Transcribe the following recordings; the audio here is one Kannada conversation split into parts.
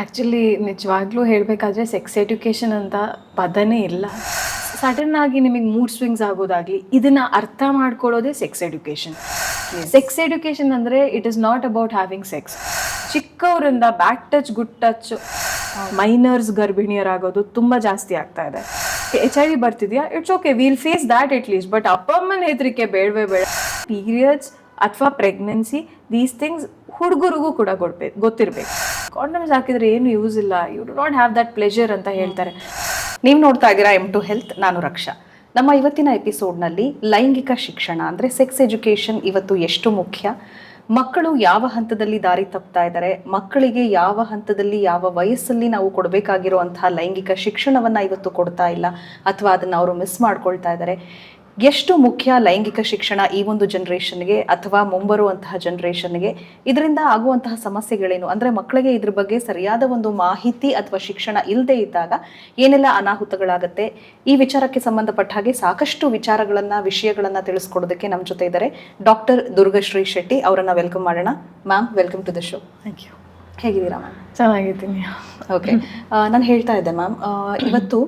ಆ್ಯಕ್ಚುಲಿ ನಿಜವಾಗ್ಲೂ ಹೇಳಬೇಕಾದ್ರೆ ಸೆಕ್ಸ್ ಎಡ್ಯುಕೇಷನ್ ಅಂತ ಪದನೇ ಇಲ್ಲ. ಸಡನ್ ಆಗಿ ನಿಮಗೆ ಮೂಡ್ ಸ್ವಿಂಗ್ಸ್ ಆಗೋದಾಗಲಿ ಇದನ್ನು ಅರ್ಥ ಮಾಡ್ಕೊಳ್ಳೋದೇ ಸೆಕ್ಸ್ ಎಡ್ಯುಕೇಷನ್. ಸೆಕ್ಸ್ ಎಡ್ಯುಕೇಷನ್ ಅಂದರೆ it is not about having sex. ಚಿಕ್ಕವರಿಂದ back touch good touch minors ಗರ್ಭಿಣಿಯರಾಗೋದು ತುಂಬ ಜಾಸ್ತಿ ಆಗ್ತಾ ಇದೆ. HIV ಬರ್ತಿದೆಯಾ, it's okay, will face that at least. But ಅಪ್ಪ ಅಮ್ಮನ ಹೆದರಿಕೆ ಬೇಡವೇ ಬೇಡ. ಪೀರಿಯಡ್ಸ್ ಅಥವಾ ಪ್ರೆಗ್ನೆನ್ಸಿ ದೀಸ್ ಥಿಂಗ್ಸ್ ಹುಡುಗರಿಗೂ ಕೂಡ ಗೊತ್ತಿರಬೇಕು. ಕಾಂಡಮ್ಸ್ ಹಾಕಿದ್ರೆ ಏನು ಯೂಸ್ ಇಲ್ಲ, you do not have that pleasure ಅಂತ ಹೇಳ್ತಾರೆ. ನೀವು ನೋಡ್ತಾ ಇದ್ದೀರಾ M2 ಹೆಲ್ತ್, ನಾನು ರಕ್ಷಾ. ನಮ್ಮ ಇವತ್ತಿನ ಎಪಿಸೋಡ್ನಲ್ಲಿ ಲೈಂಗಿಕ ಶಿಕ್ಷಣ ಅಂದರೆ ಸೆಕ್ಸ್ ಎಜುಕೇಷನ್ ಇವತ್ತು ಎಷ್ಟು ಮುಖ್ಯ, ಮಕ್ಕಳು ಯಾವ ಹಂತದಲ್ಲಿ ದಾರಿ ತಪ್ತಾ ಇದ್ದಾರೆ, ಮಕ್ಕಳಿಗೆ ಯಾವ ಹಂತದಲ್ಲಿ ಯಾವ ವಯಸ್ಸಲ್ಲಿ ನಾವು ಕೊಡಬೇಕಾಗಿರುವಂತಹ ಲೈಂಗಿಕ ಶಿಕ್ಷಣವನ್ನು ಇವತ್ತು ಕೊಡ್ತಾ ಇಲ್ಲ ಅಥವಾ ಅದನ್ನು ಅವರು ಮಿಸ್ ಮಾಡ್ಕೊಳ್ತಾ ಇದ್ದಾರೆ, ಎಷ್ಟು ಮುಖ್ಯ ಲೈಂಗಿಕ ಶಿಕ್ಷಣ ಈ ಒಂದು ಜನ್ರೇಷನ್ಗೆ ಅಥವಾ ಮುಂಬರುವಂತಹ ಜನ್ರೇಷನ್ಗೆ, ಇದರಿಂದ ಆಗುವಂತಹ ಸಮಸ್ಯೆಗಳೇನು, ಅಂದರೆ ಮಕ್ಕಳಿಗೆ ಇದ್ರ ಬಗ್ಗೆ ಸರಿಯಾದ ಒಂದು ಮಾಹಿತಿ ಅಥವಾ ಶಿಕ್ಷಣ ಇಲ್ಲದೆ ಇದ್ದಾಗ ಏನೆಲ್ಲ ಅನಾಹುತಗಳಾಗುತ್ತೆ, ಈ ವಿಚಾರಕ್ಕೆ ಸಂಬಂಧಪಟ್ಟ ಹಾಗೆ ಸಾಕಷ್ಟು ವಿಷಯಗಳನ್ನು ತಿಳಿಸ್ಕೊಡೋದಕ್ಕೆ ನಮ್ಮ ಜೊತೆ ಇದ್ದಾರೆ ಡಾಕ್ಟರ್ ದುರ್ಗಶ್ರೀ ಶೆಟ್ಟಿ. ಅವರನ್ನು ವೆಲ್ಕಮ್ ಮಾಡೋಣ. Ma'am, welcome to the show. Thank you. ಹೇಗಿದ್ದೀರಾ ಮ್ಯಾಮ್? ಚೆನ್ನಾಗಿದ್ದೀನಿ. ಓಕೆ, ನಾನು ಹೇಳ್ತಾ ಇದ್ದೆ ಮ್ಯಾಮ್, ಇವತ್ತು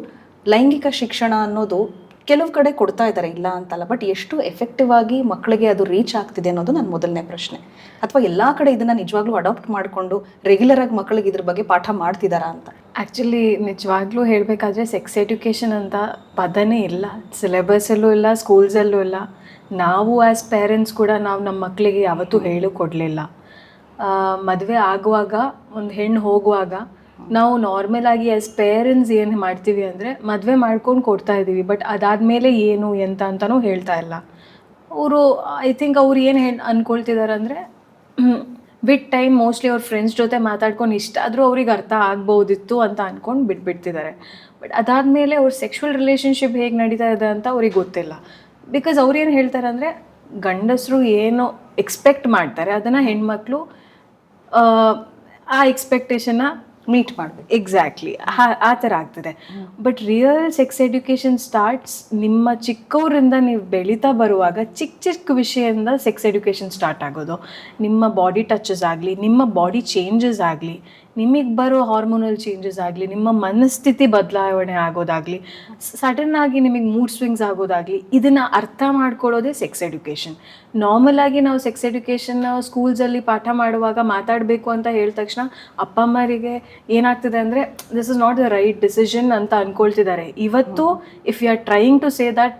ಲೈಂಗಿಕ ಶಿಕ್ಷಣ ಅನ್ನೋದು ಕೆಲವು ಕಡೆ ಕೊಡ್ತಾ ಇದ್ದಾರೆ, ಇಲ್ಲ ಅಂತಲ್ಲ, ಬಟ್ ಎಷ್ಟು ಎಫೆಕ್ಟಿವ್ ಆಗಿ ಮಕ್ಕಳಿಗೆ ಅದು ರೀಚ್ ಆಗ್ತಿದೆ ಅನ್ನೋದು ನನ್ನ ಮೊದಲನೇ ಪ್ರಶ್ನೆ. ಅಥವಾ ಎಲ್ಲ ಕಡೆ ಇದನ್ನು ನಿಜವಾಗ್ಲೂ ಅಡಾಪ್ಟ್ ಮಾಡಿಕೊಂಡು ರೆಗ್ಯುಲರ್ ಆಗಿ ಮಕ್ಕಳಿಗೆ ಇದ್ರ ಬಗ್ಗೆ ಪಾಠ ಮಾಡ್ತಿದ್ದಾರಾ ಅಂತ? ಆ್ಯಕ್ಚುಲಿ ನಿಜವಾಗ್ಲೂ ಹೇಳಬೇಕಾದ್ರೆ ಸೆಕ್ಸ್ ಎಡ್ಯುಕೇಷನ್ ಅಂತ ಪದನೇ ಇಲ್ಲ. ಸಿಲೆಬಸಲ್ಲೂ ಇಲ್ಲ, ಸ್ಕೂಲ್ಸಲ್ಲೂ ಇಲ್ಲ. ನಾವು ಆ್ಯಸ್ ಪೇರೆಂಟ್ಸ್ ಕೂಡ ನಾವು ನಮ್ಮ ಮಕ್ಕಳಿಗೆ ಯಾವತ್ತೂ ಹೇಳು ಕೊಡಲಿಲ್ಲ. ಮದುವೆ ಆಗುವಾಗ, ಒಂದು ಹೆಣ್ಣು ಹೋಗುವಾಗ ನಾವು ನಾರ್ಮಲ್ ಆಗಿ ಆ್ಯಸ್ ಪೇರೆಂಟ್ಸ್ ಏನು ಮಾಡ್ತೀವಿ ಅಂದರೆ ಮದುವೆ ಮಾಡ್ಕೊಂಡು ಕೊಡ್ತಾ ಇದ್ದೀವಿ, ಬಟ್ ಅದಾದಮೇಲೆ ಏನು ಎಂತ ಅಂತಲೂ ಹೇಳ್ತಾ ಇಲ್ಲ. ಅವರು ಐ ಥಿಂಕ್ ಅವ್ರು ಏನು ಅಂದ್ಕೊಳ್ತಿದ್ದಾರೆ ಅಂದರೆ ವಿತ್ ಟೈಮ್ ಮೋಸ್ಟ್ಲಿ ಅವ್ರ ಫ್ರೆಂಡ್ಸ್ ಜೊತೆ ಮಾತಾಡ್ಕೊಂಡು ಇಷ್ಟ ಆದರೂ ಅವ್ರಿಗೆ ಅರ್ಥ ಆಗ್ಬೋದಿತ್ತು ಅಂತ ಅಂದ್ಕೊಂಡು ಬಿಟ್ಬಿಡ್ತಿದ್ದಾರೆ. ಬಟ್ ಅದಾದಮೇಲೆ ಅವ್ರ ಸೆಕ್ಷುವಲ್ ರಿಲೇಷನ್ಶಿಪ್ ಹೇಗೆ ನಡೀತಾ ಇದೆ ಅಂತ ಅವ್ರಿಗೆ ಗೊತ್ತಿಲ್ಲ. ಬಿಕಾಸ್ ಅವ್ರೇನು ಹೇಳ್ತಾರೆ ಅಂದರೆ ಗಂಡಸರು ಏನು ಎಕ್ಸ್ಪೆಕ್ಟ್ ಮಾಡ್ತಾರೆ ಅದನ್ನು ಹೆಣ್ಮಕ್ಳು ಆ ಎಕ್ಸ್ಪೆಕ್ಟೇಷನ್ನ ಮೀಟ್ ಮಾಡಬೇಕು. ಎಕ್ಸಾಕ್ಟ್ಲಿ ಆ ಥರ ಆಗ್ತದೆ. But real sex education starts ನಿಮ್ಮ ಚಿಕ್ಕವರಿಂದ ನೀವು ಬೆಳೀತಾ ಬರುವಾಗ ಚಿಕ್ಕ ವಿಷಯದಿಂದ ಸೆಕ್ಸ್ ಎಡ್ಯುಕೇಷನ್ ಸ್ಟಾರ್ಟ್ ಆಗೋದು. ನಿಮ್ಮ ಬಾಡಿ ಟಚಸ್ ಆಗಲಿ, ನಿಮ್ಮ ಬಾಡಿ ಚೇಂಜಸ್ ಆಗಲಿ, ನಿಮಗೆ ಬರೋ ಹಾರ್ಮೋನಲ್ ಚೇಂಜಸ್ ಆಗಲಿ, ನಿಮ್ಮ ಮನಸ್ಥಿತಿ ಬದಲಾವಣೆ ಆಗೋದಾಗಲಿ, ಸಡನ್ ಆಗಿ ನಿಮಗೆ ಮೂಡ್ ಸ್ವಿಂಗ್ಸ್ ಆಗೋದಾಗಲಿ, ಇದನ್ನು ಅರ್ಥ ಮಾಡ್ಕೊಳ್ಳೋದೇ ಸೆಕ್ಸ್ ಎಡ್ಯುಕೇಷನ್. ನಾರ್ಮಲ್ ಆಗಿ ನಾವು ಸೆಕ್ಸ್ ಎಡ್ಯುಕೇಷನ್ನ ಸ್ಕೂಲ್ಸಲ್ಲಿ ಪಾಠ ಮಾಡುವಾಗ ಮಾತಾಡಬೇಕು ಅಂತ ಹೇಳಿದ ತಕ್ಷಣ ಅಪ್ಪ ಅಮ್ಮರಿಗೆ ಏನಾಗ್ತಿದೆ ಅಂದರೆ this is not the right decision ಅಂತ ಅಂದ್ಕೊಳ್ತಿದ್ದಾರೆ. ಇವತ್ತು if you are trying to say that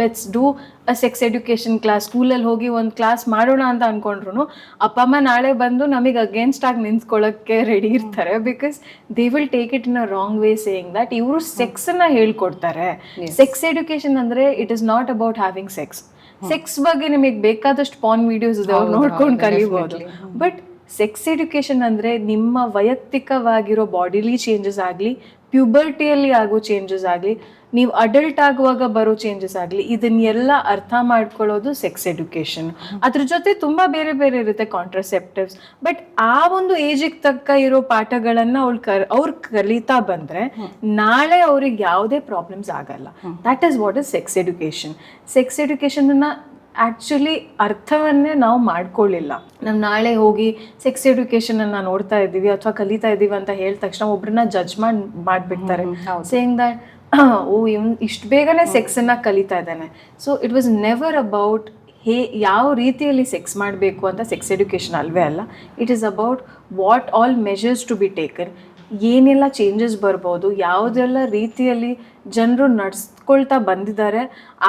let's do a sex education class, ಸ್ಕೂಲಲ್ಲಿ ಹೋಗಿ ಒಂದು ಕ್ಲಾಸ್ ಮಾಡೋಣ ಅಂತ ಅಂದ್ಕೊಂಡ್ರು ಅಪ್ಪ ಅಮ್ಮ ನಾಳೆ ಬಂದು ನಮಗೆ ಅಗೇನ್ಸ್ಟ್ ಆಗಿ ನಿಂತ್ಕೊಳ್ಳೋಕ್ಕೆ ರೆಡಿ ಇರ್ತಾರೆ. Because they will take it in a wrong way, saying that ಇವರು ಸೆಕ್ಸನ್ನು ಹೇಳ್ಕೊಡ್ತಾರೆ. ಸೆಕ್ಸ್ ಎಡ್ಯುಕೇಷನ್ ಅಂದರೆ it is not about having sex. Sex ಬಗ್ಗೆ ನಿಮಗೆ ಬೇಕಾದಷ್ಟು ಪಾರ್ನ್ ವಿಡಿಯೋಸ್ ಇದೆ, ಅವ್ರು ನೋಡ್ಕೊಂಡು ಕಲಿಬೋದು. ಬಟ್ ಸೆಕ್ಸ್ ಎಡ್ಯುಕೇಷನ್ ಅಂದರೆ ನಿಮ್ಮ ವೈಯಕ್ತಿಕವಾಗಿರೋ ಬಾಡಿಲಿ ಚೇಂಜಸ್ ಆಗಲಿ, ಪ್ಯೂಬರ್ಟಿಯಲ್ಲಿ ಆಗೋ ಚೇಂಜಸ್ ಆಗಲಿ, ನೀವು ಅಡಲ್ಟ್ ಆಗುವಾಗ ಬರೋ ಚೇಂಜಸ್ ಆಗಲಿ, ಇದನ್ನೆಲ್ಲ ಅರ್ಥ ಮಾಡ್ಕೊಳ್ಳೋದು ಸೆಕ್ಸ್ ಎಡ್ಯುಕೇಷನ್. ಅದ್ರ ಜೊತೆ ತುಂಬ ಬೇರೆ ಬೇರೆ ಇರುತ್ತೆ, ಕಾಂಟ್ರಸೆಪ್ಟಿವ್ಸ್. ಬಟ್ ಆ ಒಂದು ಏಜಿಗೆ ತಕ್ಕ ಇರೋ ಪಾಠಗಳನ್ನು ಅವ್ರು ಕಲಿತಾ ಬಂದರೆ ನಾಳೆ ಅವ್ರಿಗೆ ಯಾವುದೇ ಪ್ರಾಬ್ಲಮ್ಸ್ ಆಗಲ್ಲ. That is what is sex education. Sex ಎಡ್ಯುಕೇಷನನ್ನು ಆ್ಯಕ್ಚುಲಿ ಅರ್ಥವನ್ನೇ ನಾವು ಮಾಡ್ಕೊಳ್ಳಿಲ್ಲ. ನಾವು ನಾಳೆ ಹೋಗಿ ಸೆಕ್ಸ್ ಎಡ್ಯುಕೇಷನನ್ನು ನೋಡ್ತಾ ಇದ್ದೀವಿ ಅಥವಾ ಕಲಿತಾ ಇದ್ದೀವಿ ಅಂತ ಹೇಳಿದ ತಕ್ಷಣ ಒಬ್ರನ್ನ ಜಡ್ಜ್ ಮಾಡಿಬಿಡ್ತಾರೆ, ಸೇಯಿಂಗ್ ದಟ್ ಇವನು ಇಷ್ಟು ಬೇಗನೆ ಸೆಕ್ಸನ್ನು ಕಲಿತಾ ಇದ್ದಾನೆ. So it was never about ಯಾವ ರೀತಿಯಲ್ಲಿ ಸೆಕ್ಸ್ ಮಾಡಬೇಕು ಅಂತ ಸೆಕ್ಸ್ ಎಡ್ಯುಕೇಷನ್ ಅಲ್ವೇ ಅಲ್ಲ. It is about what all measures to be taken, ಏನೆಲ್ಲ ಚೇಂಜಸ್ ಬರ್ಬೋದು, ಯಾವುದೆಲ್ಲ ರೀತಿಯಲ್ಲಿ ಜನರು ನಡೆಸ್ಕೊಳ್ತಾ ಬಂದಿದ್ದಾರೆ,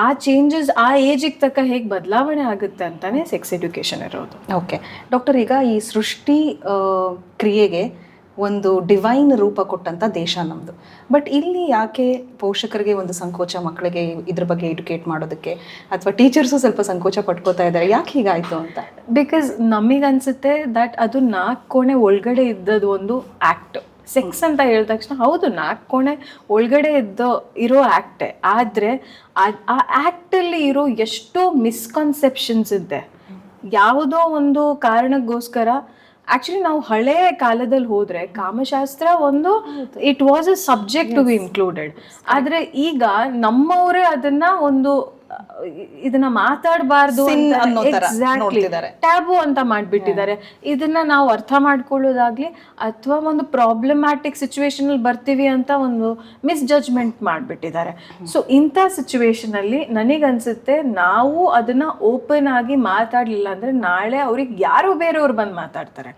ಆ ಚೇಂಜಸ್ ಆ ಏಜಿಗೆ ತಕ್ಕ ಹೇಗೆ ಬದಲಾವಣೆ ಆಗುತ್ತೆ ಅಂತಲೇ ಸೆಕ್ಸ್ ಎಡ್ಯುಕೇಷನ್ ಇರೋದು. ಓಕೆ ಡಾಕ್ಟರ್, ಈಗ ಈ ಸೃಷ್ಟಿ ಕ್ರಿಯೆಗೆ ಒಂದು ಡಿವೈನ್ ರೂಪ ಕೊಟ್ಟಂಥ ದೇಶ ನಮ್ಮದು. ಬಟ್ ಇಲ್ಲಿ ಯಾಕೆ ಪೋಷಕರಿಗೆ ಒಂದು ಸಂಕೋಚ, ಮಕ್ಕಳಿಗೆ ಇದ್ರ ಬಗ್ಗೆ ಎಡ್ಯುಕೇಟ್ ಮಾಡೋದಕ್ಕೆ, ಅಥವಾ ಟೀಚರ್ಸು ಸ್ವಲ್ಪ ಸಂಕೋಚ ಪಟ್ಕೋತಾ ಇದ್ದಾರೆ, ಯಾಕೆ ಹೀಗಾಯಿತು ಅಂತ? ಬಿಕಾಸ್ ನಮಗನ್ಸುತ್ತೆ ದಟ್ ಅದು 4 ಕೋಣೆ ಒಳಗಡೆ ಇದ್ದದ್ದು ಒಂದು ಆ್ಯಕ್ಟ್. ಸೆಕ್ಸ್ ಅಂತ ಹೇಳಿದ ತಕ್ಷಣ ಹೌದು 4 ಕೋಣೆ ಒಳಗಡೆ ಇರೋ ಆ್ಯಕ್ಟೇ, ಆದರೆ ಆ ಆ್ಯಕ್ಟಲ್ಲಿ ಇರೋ ಎಷ್ಟೋ ಮಿಸ್ಕನ್ಸೆಪ್ಷನ್ಸ್ ಇದೆ. ಯಾವುದೋ ಒಂದು ಕಾರಣಕ್ಕೋಸ್ಕರ ಆ್ಯಕ್ಚುಲಿ ನಾವು ಹಳೆಯ ಕಾಲದಲ್ಲಿ ಹೋದರೆ ಕಾಮಶಾಸ್ತ್ರ ಒಂದು it was a subject to be included. ಆದರೆ ಈಗ ನಮ್ಮವರೇ ಅದನ್ನು ಒಂದು ಇದನ್ನ ಮಾತಾಡಬಾರ್ದು Sin ಅನ್ನೋ ತರ ನೋಡ್ತಿದ್ದಾರೆ. ಟ್ಯಾಬು ಅಂತ ಮಾಡ್ಬಿಟ್ಟಿದ್ದಾರೆ. ಇದನ್ನ ನಾವು ಅರ್ಥ ಮಾಡ್ಕೊಳ್ಳೋದಾಗ್ಲಿ ಅಥವಾ ಒಂದು ಪ್ರಾಬ್ಲಮ್ಯಾಟಿಕ್ ಸಿಚುವೇಶನ್ ಅಲ್ಲಿ ಬರ್ತೀವಿ ಅಂತ ಒಂದು ಮಿಸ್ಜಡ್ಜ್ಮೆಂಟ್ ಮಾಡ್ಬಿಟ್ಟಿದ್ದಾರೆ. ಸೊ ಇಂಥ ಸಿಚುವೇಶನ್ ಅಲ್ಲಿ ನನಗನ್ಸುತ್ತೆ ನಾವು ಅದನ್ನ ಓಪನ್ ಆಗಿ ಮಾತಾಡ್ಲಿಲ್ಲ ಅಂದ್ರೆ ನಾಳೆ ಅವ್ರಿಗೆ ಯಾರೋ ಬೇರೆಯವ್ರು ಬಂದು ಮಾತಾಡ್ತಾರೆ.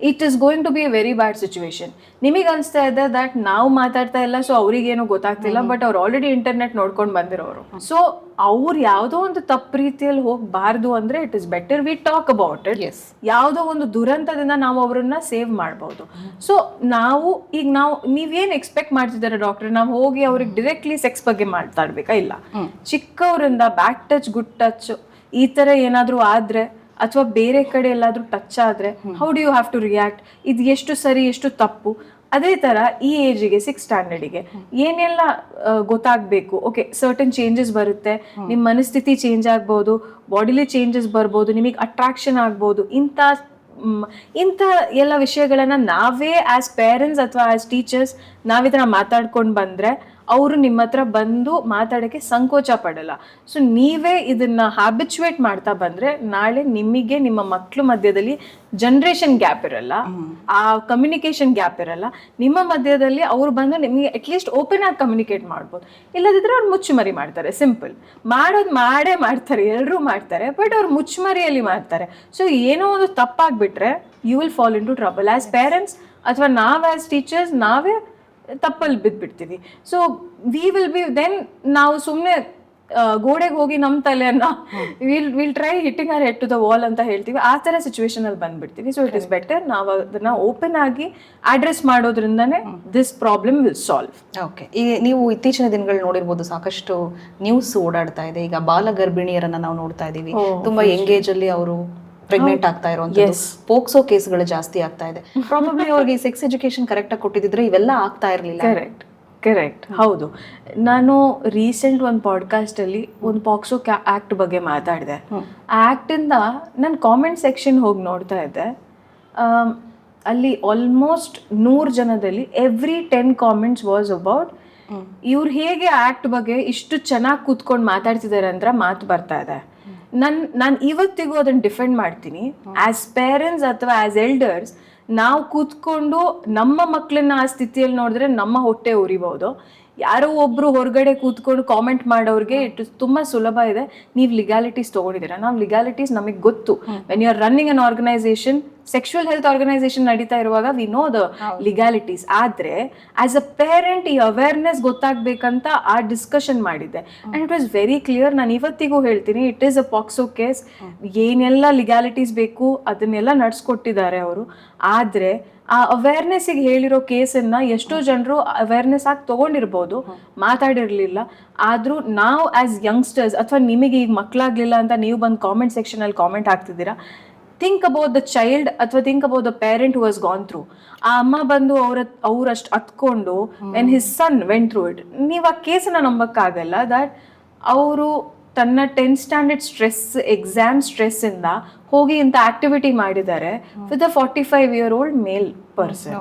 It is going to be a very bad situation. ನಿಮಗೆ ಅನ್ಸ್ತಾ ಇದೆ ದಟ್ ನಾವು ಮಾತಾಡ್ತಾ ಇಲ್ಲ ಸೊ ಅವ್ರಿಗೇನು ಗೊತ್ತಾಗ್ತಿಲ್ಲ, ಬಟ್ ಅವ್ರು ಆಲ್ರೆಡಿ ಇಂಟರ್ನೆಟ್ ನೋಡ್ಕೊಂಡು ಬಂದಿರೋರು. ಸೊ ಅವ್ರು ಯಾವುದೋ ಒಂದು ತಪ್ಪು ರೀತಿಯಲ್ಲಿ ಹೋಗಬಾರ್ದು ಅಂದ್ರೆ it is better we talk about it. ಯಾವುದೋ ಒಂದು ದುರಂತದಿಂದ ನಾವು ಅವರನ್ನ ಸೇವ್ ಮಾಡ್ಬೋದು. ಸೊ ನಾವು ನೀವೇನ್ ಎಕ್ಸ್ಪೆಕ್ಟ್ ಮಾಡ್ತಿದ್ದಾರೆ ಡಾಕ್ಟರ್, ನಾವು ಹೋಗಿ ಅವ್ರಿಗೆ ಡೈರೆಕ್ಟ್ಲಿ ಸೆಕ್ಸ್ ಬಗ್ಗೆ ಮಾತಾಡ್ಬೇಕಾ? ಇಲ್ಲ, ಚಿಕ್ಕವರಿಂದ ಬ್ಯಾಕ್ ಟಚ್ ಗುಡ್ ಟಚ್ ಈ ತರ ಏನಾದ್ರೂ ಆದ್ರೆ ಅಥವಾ ಬೇರೆ ಕಡೆ ಎಲ್ಲಾದ್ರೂ ಟಚ್ ಆದ್ರೆ how do you have to react, ಇದು ಎಷ್ಟು ಸರಿ ಎಷ್ಟು ತಪ್ಪು. ಅದೇ ತರ ಈ ಏಜಿಗೆ 6th ಸ್ಟ್ಯಾಂಡರ್ಡಿಗೆ ಏನೆಲ್ಲ ಗೊತ್ತಾಗಬೇಕು. ಓಕೆ, ಸರ್ಟನ್ ಚೇಂಜಸ್ ಬರುತ್ತೆ, ನಿಮ್ಮ ಮನಸ್ಥಿತಿ ಚೇಂಜ್ ಆಗ್ಬೋದು, ಬಾಡಿಲಿ ಚೇಂಜಸ್ ಬರ್ಬೋದು, ನಿಮಗೆ ಅಟ್ರಾಕ್ಷನ್ ಆಗ್ಬೋದು. ಇಂಥ ಎಲ್ಲ ವಿಷಯಗಳನ್ನ ನಾವೇ ಆಸ್ ಪೇರೆಂಟ್ಸ್ ಅಥವಾ ಆಸ್ ಟೀಚರ್ಸ್ ನಾವಿದರ ಮಾತಾಡ್ಕೊಂಡು ಬಂದ್ರೆ ಅವರು ನಿಮ್ಮ ಹತ್ರ ಬಂದು ಮಾತಾಡೋಕ್ಕೆ ಸಂಕೋಚ ಪಡಲ್ಲ. ಸೊ ನೀವೇ ಇದನ್ನ ಹ್ಯಾಬಿಚುವೇಟ್ ಮಾಡ್ತಾ ಬಂದ್ರೆ ನಾಳೆ ನಿಮಗೆ ನಿಮ್ಮ ಮಕ್ಕಳ ಮಧ್ಯದಲ್ಲಿ ಜನರೇಷನ್ ಗ್ಯಾಪ್ ಇರಲ್ಲ, ಆ ಕಮ್ಯುನಿಕೇಶನ್ ಗ್ಯಾಪ್ ಇರಲ್ಲ. ನಿಮ್ಮ ಮಧ್ಯದಲ್ಲಿ ಅವ್ರು ಬಂದು ನಿಮಗೆ ಅಟ್ಲೀಸ್ಟ್ ಓಪನ್ ಆಗಿ ಕಮ್ಯುನಿಕೇಟ್ ಮಾಡ್ಬೋದು. ಇಲ್ಲದಿದ್ರೆ ಅವ್ರು ಮುಚ್ಚುಮರಿ ಮಾಡ್ತಾರೆ. ಸಿಂಪಲ್, ಮಾಡೇ ಮಾಡ್ತಾರೆ, ಎಲ್ಲರೂ ಮಾಡ್ತಾರೆ, ಬಟ್ ಅವ್ರು ಮುಚ್ಚುಮರಿಯಲ್ಲಿ ಮಾಡ್ತಾರೆ. ಸೊ ಏನೋ ಒಂದು ತಪ್ಪಾಗ್ಬಿಟ್ರೆ you will fall into trouble. As parents ಅಥವಾ ನಾವು ಆಸ್ ಟೀಚರ್ಸ್ ನಾವೇ ತಪ್ಪಲ್ಲಿ ಬಿದ್ದುಬಿಡ್ತೀವಿ. So we will be then ನಾವು ಸುಮ್ಮನೆ ಗೋಡೆಗೆ ಹೋಗಿ ನಮ್ಮ ತಲೆಯನ್ನ will try hitting our head to the wall ಅಂತ ಹೇಳ್ತೀವಿ. ಆ ಥರ ಸಿಚುವೇಶನ್ ಅಲ್ಲಿ ಬಂದ್ಬಿಡ್ತೀವಿ. ಸೊ ಇಟ್ ಇಸ್ ಬೆಟರ್ ನಾವು ಅದನ್ನ ಓಪನ್ ಆಗಿ ಅಡ್ರೆಸ್ ಮಾಡೋದ್ರಿಂದನೇ this problem will solve. Okay, ಈಗ ನೀವು ಇತ್ತೀಚಿನ ದಿನಗಳು ನೋಡಿರ್ಬೋದು, ಸಾಕಷ್ಟು ನ್ಯೂಸ್ ಓಡಾಡ್ತಾ ಇದೆ. ಈಗ ಬಾಲ ಗರ್ಭಿಣಿಯರನ್ನ ನಾವು ನೋಡ್ತಾ ಇದೀವಿ, ತುಂಬಾ ಎಂಗೇಜ್ ಅಲ್ಲಿ ಅವರು ಪ್ರೆಗ್ನೆಂಟ್ ಆಗ್ತಾ ಇರುವಂತದ್ದು, ಪೋಕ್ಸೋ ಕೇಸ್ಗಳು ಜಾಸ್ತಿ ಆಗ್ತಾ ಇದೆ. ಪ್ರಾಬಬ್ಲಿ ಅವ್ರಿಗೆ ಸೆಕ್ಸ್ ಎಜುಕೇಶನ್ ಕರೆಕ್ಟ್ ಆಗಿ ಕೊಟ್ಟಿದ್ರೆ ಇವೆಲ್ಲ ಆಗ್ತಾ ಇರಲಿಲ್ಲ. ಕರೆಕ್ಟ್, ಹೌದು. ನಾನು ರೀಸೆಂಟ್ ಒಂದು ಪಾಡ್ಕಾಸ್ಟ್ ಅಲ್ಲಿ ಒಂದು ಪಾಕ್ಸೋ ಆಕ್ಟ್ ಬಗ್ಗೆ ಮಾತಾಡಿದೆ. ಆ ಆಕ್ಟ್ ಇಂದ ನಾನು ಕಾಮೆಂಟ್ ಸೆಕ್ಷನ್ ಹೋಗಿ ನೋಡ್ತಾ ಇದ್ದೆ. ಅಲ್ಲಿ ಆಲ್ಮೋಸ್ಟ್ 100 ಜನದಲ್ಲಿ ಎವ್ರಿ 10 ಕಾಮೆಂಟ್ಸ್ ವಾಸ್ ಅಬೌಟ್ ಇವ್ರು ಹೇಗೆ ಆಕ್ಟ್ ಬಗ್ಗೆ ಇಷ್ಟು ಚೆನ್ನಾಗಿ ಕೂತ್ಕೊಂಡು ಮಾತಾಡ್ತಿದ್ದಾರೆ ಅಂತ ಮಾತು ಬರ್ತಾ ಇದೆ. ನಾನು ಇವತ್ತಿಗೂ ಅದನ್ನ ಡಿಫೆಂಡ್ ಮಾಡ್ತೀನಿ. ಆಸ್ ಪೇರೆಂಟ್ಸ್ ಅಥವಾ ಆಸ್ ಎಲ್ಡರ್ಸ್ ನಾವು ಕೂತ್ಕೊಂಡು ನಮ್ಮ ಮಕ್ಕಳನ್ನ ಆ ಸ್ಥಿತಿಯಲ್ಲಿ ನೋಡಿದ್ರೆ ನಮ್ಮ ಹೊಟ್ಟೆ ಉರಿಬಹುದು. ಯಾರೋ ಒಬ್ರು ಹೊರಗಡೆ ಕೂತ್ಕೊಂಡು ಕಾಮೆಂಟ್ ಮಾಡೋರಿಗೆ ತುಂಬಾ ಸುಲಭ ಇದೆ. ನೀವು ಲಿಗಾಲಿಟೀಸ್ ತಗೊಂಡಿದ್ದೀರಾ, ನಾವು ಲಿಗಾಲಿಟೀಸ್ ನಮಗೆ ಗೊತ್ತು. When you are running an organisation, sexual health organisation ನಡೀತಾ ಇರುವಾಗ ವಿ ನೋ ದ ಲಿಗಾಲಿಟೀಸ್. ಆದ್ರೆ ಆಸ್ ಅ ಪೇರೆಂಟ್ ಈ ಅವೇರ್ನೆಸ್ ಗೊತ್ತಾಗ್ಬೇಕಂತ ಆ ಡಿಸ್ಕಷನ್ ಮಾಡಿದ್ದೆ. And it was very clear. ನಾನು ಇವತ್ತಿಗೂ ಹೇಳ್ತೀನಿ, it is a POCSO case. ಏನೆಲ್ಲ ಲಿಗಾಲಿಟೀಸ್ ಬೇಕು ಅದನ್ನೆಲ್ಲ ನಡ್ಸ್ಕೊಟ್ಟಿದ್ದಾರೆ ಅವರು. ಆದ್ರೆ ಆ ಅವೇರ್ನೆಸ್ಸಿಗೆ ಹೇಳಿರೋ ಕೇಸನ್ನ ಎಷ್ಟೋ ಜನರು ಅವೇರ್ನೆಸ್ ಆಗಿ ತಗೊಂಡಿರ್ಬೋದು, ಮಾತಾಡಿರ್ಲಿಲ್ಲ. ಆದ್ರೂ ನಾವು ಆಸ್ ಯಂಗ್ಸ್ಟರ್ಸ್ ಅಥವಾ ನಿಮಗೆ ಈಗ ಮಕ್ಕಳಾಗ್ಲಿಲ್ಲ ಅಂತ ನೀವು ಬಂದು ಕಾಮೆಂಟ್ ಸೆಕ್ಷನ್ ಅಲ್ಲಿ ಕಾಮೆಂಟ್ ಹಾಕ್ತಿದ್ದೀರಾ. ಥಿಂಕ್ ಅಬೌಟ್ ದ ಚೈಲ್ಡ್ ಅಥವಾ think about the parent who has gone through. ಆ ಅಮ್ಮ ಬಂದು ಅವ್ರಷ್ಟು ಹತ್ಕೊಂಡು when his son went through it. ನೀವು ಆ ಕೇಸನ್ನ ನಂಬಕ್ಕಾಗಲ್ಲ ದಟ್ ಅವರು ತನ್ನ 10th standard stress, exam stress ಇಂದ ಹೋಗಿ ಇಂಥ ಆಕ್ಟಿವಿಟಿ ಮಾಡಿದ್ದಾರೆ with a 45-year-old mail person.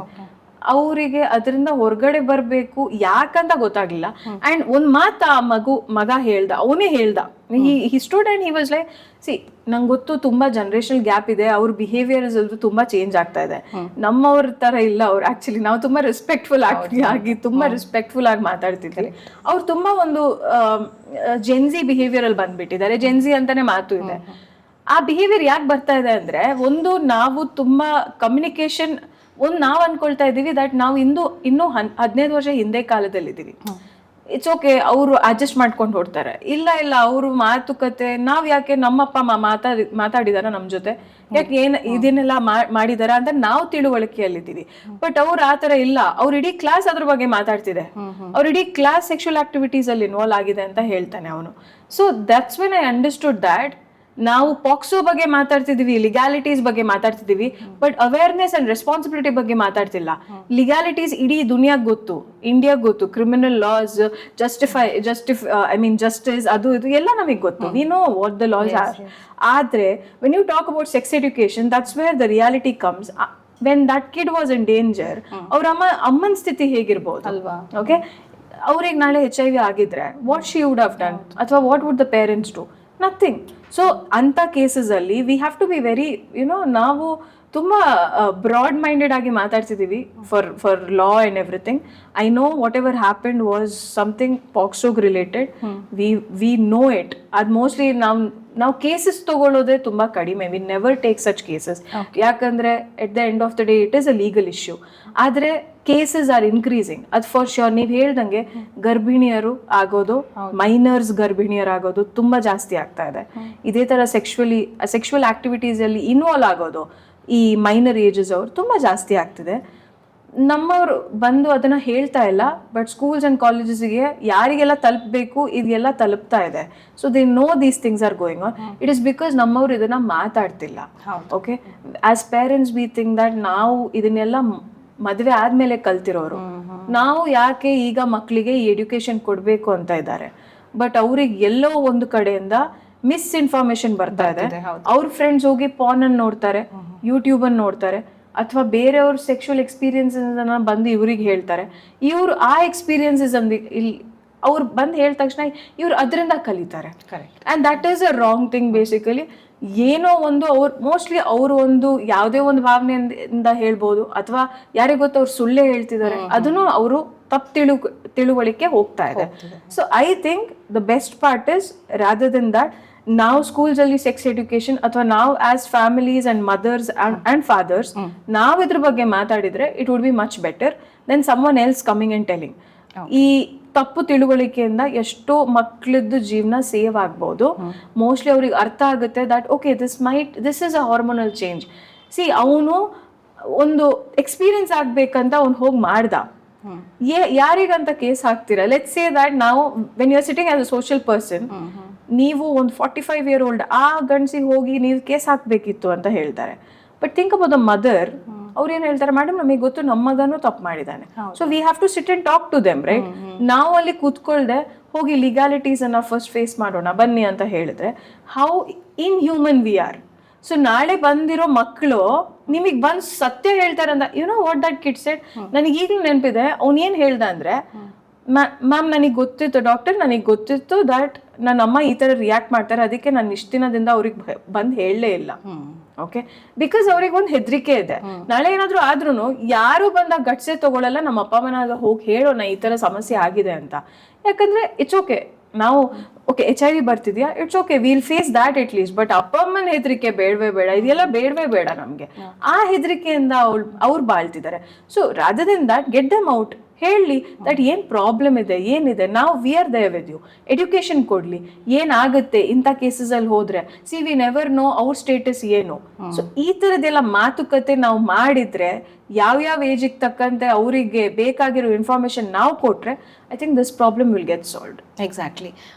ಅವರಿಗೆ ಅದರಿಂದ ಹೊರಗಡೆ ಬರಬೇಕು ಯಾಕಂತ ಗೊತ್ತಾಗ್ಲಿಲ್ಲ. ಅಂಡ್ ಒಂದ್ ಮಾತು ಆ ಮಗ ಹೇಳ್ದ, ಅವನೇ ಹೇಳ್ದ, he stood and he was like, see ನಂಗೆ ಗೊತ್ತು ತುಂಬಾ ಜನರೇಷನಲ್ ಗ್ಯಾಪ್ ಇದೆ, ಅವ್ರ ಬಿಹೇವಿಯರ್ಸ್ ತುಂಬಾ ಚೇಂಜ್ ಆಗ್ತಾ ಇದೆ, ನಮ್ಮವ್ರ ತರ ಇಲ್ಲ ಅವ್ರು. ಆಕ್ಚುಲಿ ನಾವು ತುಂಬಾ ರೆಸ್ಪೆಕ್ಟ್ಫುಲ್ ಆಗಿ ತುಂಬಾ ರೆಸ್ಪೆಕ್ಟ್ಫುಲ್ ಆಗಿ ಮಾತಾಡ್ತಿದ್ವಿ. ಅವ್ರು ತುಂಬಾ ಒಂದು ಜೆನ್ಸಿ ಬಿಹೇವಿಯರ್ ಅಲ್ಲಿ ಬಂದ್ಬಿಟ್ಟಿದ್ದಾರೆ. ಜೆನ್ಸಿ ಅಂತಾನೆ ಮಾತು ಇದೆ. ಆ ಬಿಹೇವಿಯರ್ ಯಾಕೆ ಬರ್ತಾ ಇದೆ ಅಂದ್ರೆ, ಒಂದು ನಾವು ತುಂಬಾ ಕಮ್ಯುನಿಕೇಶನ್ ನಾವು ಅನ್ಕೊಳ್ತಾ ಇದೀವಿ ದಟ್ ನಾವು ಇನ್ನೂ 15 ವರ್ಷ ಹಿಂದೆ ಕಾಲದಲ್ಲಿ ಇದೀವಿ. ಇಟ್ಸ್ ಓಕೆ, ಅವರು ಅಡ್ಜಸ್ಟ್ ಮಾಡ್ಕೊಂಡು ಹೊಡ್ತಾರೆ. ಇಲ್ಲ ಅವರು ಮಾತುಕತೆ ನಾವ್ ಯಾಕೆ ನಮ್ಮಪ್ಪ ಅಮ್ಮ ಮಾತಾಡಿದಾರ ನಮ್ ಜೊತೆ, ಯಾಕೆ ಇದನ್ನೆಲ್ಲ ಮಾಡಿದಾರ ಅಂತ ನಾವು ತಿಳುವಳಿಕೆಯಲ್ಲಿದ್ದೀವಿ. ಬಟ್ ಅವ್ರು ಆತರ ಇಲ್ಲ. ಅವ್ರ ಇಡೀ ಕ್ಲಾಸ್ ಅದ್ರ ಬಗ್ಗೆ ಮಾತಾಡ್ತಿದೆ, ಅವ್ರ ಇಡೀ ಕ್ಲಾಸ್ ಸೆಕ್ಷುವಲ್ ಆಕ್ಟಿವಿಟೀಸ್ ಅಲ್ಲಿ ಇನ್ವಾಲ್ವ್ ಆಗಿದೆ ಅಂತ ಹೇಳ್ತಾನೆ ಅವನು. So that's when I understood that ನಾವು ಪಾಕ್ಸೋ ಬಗ್ಗೆ ಮಾತಾಡ್ತಿದೀವಿ, ಲಿಗಾಲಿಟೀಸ್ ಬಗ್ಗೆ ಮಾತಾಡ್ತಿದೀವಿ, ಬಟ್ ಅವೇರ್ನೆಸ್ ಅಂಡ್ ರೆಸ್ಪಾನ್ಸಿಬಿಲಿಟಿ ಬಗ್ಗೆ ಮಾತಾಡ್ತಿಲ್ಲ. ಲಿಗಾಲಿಟೀಸ್ ಇಡೀ ದುನಿಯಾಗ್ ಗೊತ್ತು, ಇಂಡಿಯಾಗ್ ಗೊತ್ತು, ಕ್ರಿಮಿನಲ್ ಲಾಸ್, ಜಸ್ಟಿಸ್, ಅದು ಇದು ಎಲ್ಲ ನಮಗೆ ಗೊತ್ತು. We know what the laws are. ಆದ್ರೆ when you talk about sex education, that's where the reality comes. When that kid was in danger, ಅವ್ರ ಅಮ್ಮನ ಸ್ಥಿತಿ ಹೇಗಿರ್ಬೋದು ಅಲ್ವಾ? ಓಕೆ, ಅವ್ರಿಗೆ ನಾಳೆ HIV ಆಗಿದ್ರೆ what she would have done, ಅಥವಾ what would the parents do? Nothing. So ಅಂಥ ಕೇಸಸಲ್ಲಿ we have to be very ನಾವು ತುಂಬ ಬ್ರಾಡ್ ಮೈಂಡೆಡ್ ಆಗಿ ಮಾತಾಡ್ತಿದ್ದೀವಿ for law and everything. I know whatever happened was something ಪಾಕ್ಸೋಗ್ ರಿಲೇಟೆಡ್. We know it. ಅದು ಮೋಸ್ಟ್ಲಿ ನಾವು ಕೇಸಸ್ ತಗೊಳ್ಳೋದೇ ತುಂಬ ಕಡಿಮೆ. We never take such cases. ಯಾಕಂದರೆ at the end of the day it is a legal issue. ಆದರೆ ಕೇಸಸ್ ಆರ್ ಇನ್ಕ್ರೀಸಿಂಗ್, ಅದು ಫಾರ್ ಶ್ಯೂರ್. ನೀವು ಹೇಳ್ದಂಗೆ ಗರ್ಭಿಣಿಯರು ಆಗೋದು, ಮೈನರ್ಸ್ ಗರ್ಭಿಣಿಯರಾಗೋದು ತುಂಬ ಜಾಸ್ತಿ ಆಗ್ತಾ ಇದೆ. ಇದೇ ಥರ ಸೆಕ್ಷುವಲ್ ಆಕ್ಟಿವಿಟೀಸಲ್ಲಿ ಇನ್ವಾಲ್ವ್ ಆಗೋದು ಈ ಮೈನರ್ ಏಜಸ್ ಅವ್ರು ತುಂಬ ಜಾಸ್ತಿ ಆಗ್ತಿದೆ. ನಮ್ಮವರು ಬಂದು ಅದನ್ನು ಹೇಳ್ತಾ ಇಲ್ಲ, ಬಟ್ ಸ್ಕೂಲ್ಸ್ ಆ್ಯಂಡ್ ಕಾಲೇಜಸ್ಗೆ ಯಾರಿಗೆಲ್ಲ ತಲುಪಬೇಕು ಇದೆಲ್ಲ ತಲುಪ್ತಾ ಇದೆ. So they know these things are going on. It is because ನಮ್ಮವ್ರು ಇದನ್ನು ಮಾತಾಡ್ತಿಲ್ಲ. Okay, as parents we think that ನಾವು ಇದನ್ನೆಲ್ಲ ಮದುವೆ ಆದಮೇಲೆ ಕಲ್ತಿರೋರು, ನಾವು ಯಾಕೆ ಈಗ ಮಕ್ಕಳಿಗೆ ಈ ಎಡ್ಯುಕೇಶನ್ ಕೊಡಬೇಕು ಅಂತ ಇದ್ದಾರೆ. ಬಟ್ ಅವ್ರಿಗೆ ಎಲ್ಲೋ ಒಂದು ಕಡೆಯಿಂದ ಮಿಸ್ಇನ್ಫಾರ್ಮೇಶನ್ ಬರ್ತಾ ಇದೆ. ಅವ್ರ ಫ್ರೆಂಡ್ಸ್ ಹೋಗಿ ಪಾರ್ನ್ ನೋಡ್ತಾರೆ, ಯೂಟ್ಯೂಬನ್ನು ನೋಡ್ತಾರೆ, ಅಥವಾ ಬೇರೆಯವ್ರ ಸೆಕ್ಷುವಲ್ ಎಕ್ಸ್ಪೀರಿಯನ್ಸಸ್ ಬಂದು ಇವ್ರಿಗೆ ಹೇಳ್ತಾರೆ. ಇವರು ಆ ಎಕ್ಸ್ಪೀರಿಯನ್ಸಸ್ ಇಲ್ಲಿ ಅವ್ರು ಬಂದು ಹೇಳಿದ ತಕ್ಷಣ ಇವ್ರು ಅದರಿಂದ ಕಲಿತಾರೆ. And that is a wrong thing. Basically ಏನೋ ಒಂದು ಮೋಸ್ಟ್ಲಿ ಅವರು ಒಂದು ಯಾವುದೇ ಒಂದು ಭಾವನೆಯಿಂದ ಹೇಳ್ಬೋದು, ಅಥವಾ ಯಾರಿಗೆ ಗೊತ್ತು ಅವ್ರು ಸುಳ್ಳೇ ಹೇಳ್ತಿದ್ದಾರೆ, ಅದನ್ನು ಅವರು ತಪ್ಪು ತಿಳುವಳಿಕೆ ಹೋಗ್ತಾ ಇದೆ. So I think the best part is rather than that ನಾವು ಸ್ಕೂಲ್ಸಲ್ಲಿ ಸೆಕ್ಸ್ ಎಡ್ಯುಕೇಶನ್, ಅಥವಾ ನಾವು as families and mothers and fathers ನಾವು ಇದ್ರ ಬಗ್ಗೆ ಮಾತಾಡಿದರೆ it would be much better than someone else coming and telling. ಈ ತಪ್ಪು ತಿಳುವಳಿಕೆಯಿಂದ ಎಷ್ಟೋ ಮಕ್ಕಳದ್ದು ಜೀವನ ಸೇವ್ ಆಗ್ಬೋದು. ಮೋಸ್ಟ್ಲಿ ಅವ್ರಿಗೆ ಅರ್ಥ ಆಗುತ್ತೆ that okay this is a hormonal change. See ಅವನು ಒಂದು ಎಕ್ಸ್ಪೀರಿಯನ್ಸ್ ಆಗ್ಬೇಕಂತ ಅವ್ನು ಹೋಗಿ ಮಾಡ್ದ, ಯಾರಿಗಂತ ಕೇಸ್ ಹಾಕ್ತೀರಾ? ಲೆಟ್ಸ್ ಸೇ ದಟ್ ನಾವು when you are sitting as a social person, ನೀವು ಒಂದು 45 year old ಆ ಗಂಡ್ಸಿಗೆ ಹೋಗಿ ನೀವು ಕೇಸ್ ಹಾಕ್ಬೇಕಿತ್ತು ಅಂತ ಹೇಳ್ತಾರೆ. But think about the mother. ಅವ್ರು ಏನ್ ಹೇಳ್ತಾರೆ, ಮೇಡಮ್ ನಮಗೆ ಗೊತ್ತು ನಮ್ಮ ಮಗನೂ ತಪ್ಪು ಮಾಡಿದ್ದಾನೆ, so we have to sit and talk to them, right? ನಾವು ಅಲ್ಲಿ ಕೂತ್ಕೊಳ್ದೆ ಹೋಗಿ ಲೀಗಾಲಿಟೀಸ್ ಅನ್ನ ಫಸ್ಟ್ ಫೇಸ್ ಮಾಡೋಣ ಬನ್ನಿ ಅಂತ ಹೇಳಿದ್ರೆ how in human we are. So ನಾಳೆ ಬಂದಿರೋ ಮಕ್ಕಳು ನಿಮಗೆ ಬಂದು ಸತ್ಯ ಹೇಳ್ತಾರೆ ಅಂತ ವಾಟ್ ದಟ್ ಕಿಡ್ ಸೆಡ್. ನನಗೆ ಈಗಲೂ ನೆನಪಿದೆ, ಅವ್ನು ಏನು ಹೇಳ್ದ ಅಂದ್ರೆ, ಮ್ಯಾಮ್ ನನಗೆ ಗೊತ್ತಿತ್ತು ಡಾಕ್ಟರ್, ನನಗೆ ಗೊತ್ತಿತ್ತು ದಟ್ ನನ್ನ ಅಮ್ಮ ಈ ಥರ ರಿಯಾಕ್ಟ್ ಮಾಡ್ತಾರೆ, ಅದಕ್ಕೆ ನಾನು ಇಷ್ಟು ದಿನದಿಂದ ಅವ್ರಿಗೆ ಬಂದು ಹೇಳಲೇ ಇಲ್ಲ. ಓಕೆ, ಬಿಕಾಸ್ ಅವ್ರಿಗೆ ಒಂದು ಹೆದರಿಕೆ ಇದೆ, ನಾಳೆ ಏನಾದರೂ ಆದ್ರೂ ಯಾರು ಬಂದಾಗ ಗಟ್ಸೆ ತಗೊಳ್ಳಲ್ಲ, ನಮ್ಮ ಅಪ್ಪ ಅಮ್ಮನಾಗ ಹೋಗಿ ಹೇಳೋಣ ಈ ಥರ ಸಮಸ್ಯೆ ಆಗಿದೆ ಅಂತ. ಯಾಕಂದ್ರೆ ಇಟ್ಸ್ ಓಕೆ, ನಾವು ಓಕೆ HIV ಬರ್ತಿದ್ಯಾ, it's okay, will face that at least. But ಅಪ್ಪ ಅಮ್ಮನ ಹೆದರಿಕೆ ಬೇಡವೇ ಬೇಡ, ಇದೆಲ್ಲ ಬೇಡವೇ ಬೇಡ ನಮಗೆ. ಆ ಹೆದರಿಕೆಯಿಂದ ಅವ್ರು ಬಾಳ್ತಿದ್ದಾರೆ. So rather than that get them out, ಹೇಳಿ ದಟ್ ಏನು ಪ್ರಾಬ್ಲಮ್ ಇದೆ, ಏನಿದೆ, ನಾವು we are there with you. Education ಕೊಡ್ಲಿ, ಏನಾಗುತ್ತೆ ಇಂಥ ಕೇಸಸಲ್ಲಿ ಹೋದ್ರೆ. ಸಿ ವಿ ನೆವರ್ ನೋ ಅವ್ರ ಸ್ಟೇಟಸ್ ಏನು. ಸೊ ಈ ಥರದ್ದೆಲ್ಲ ಮಾತುಕತೆ ನಾವು ಮಾಡಿದ್ರೆ, ಯಾವ್ಯಾವ ಏಜಿಗೆ ತಕ್ಕಂತೆ ಅವರಿಗೆ ಬೇಕಾಗಿರೋ ಇನ್ಫಾರ್ಮೇಶನ್ ನಾವು ಕೊಟ್ರೆ, I think this problem will get solved. Exactly.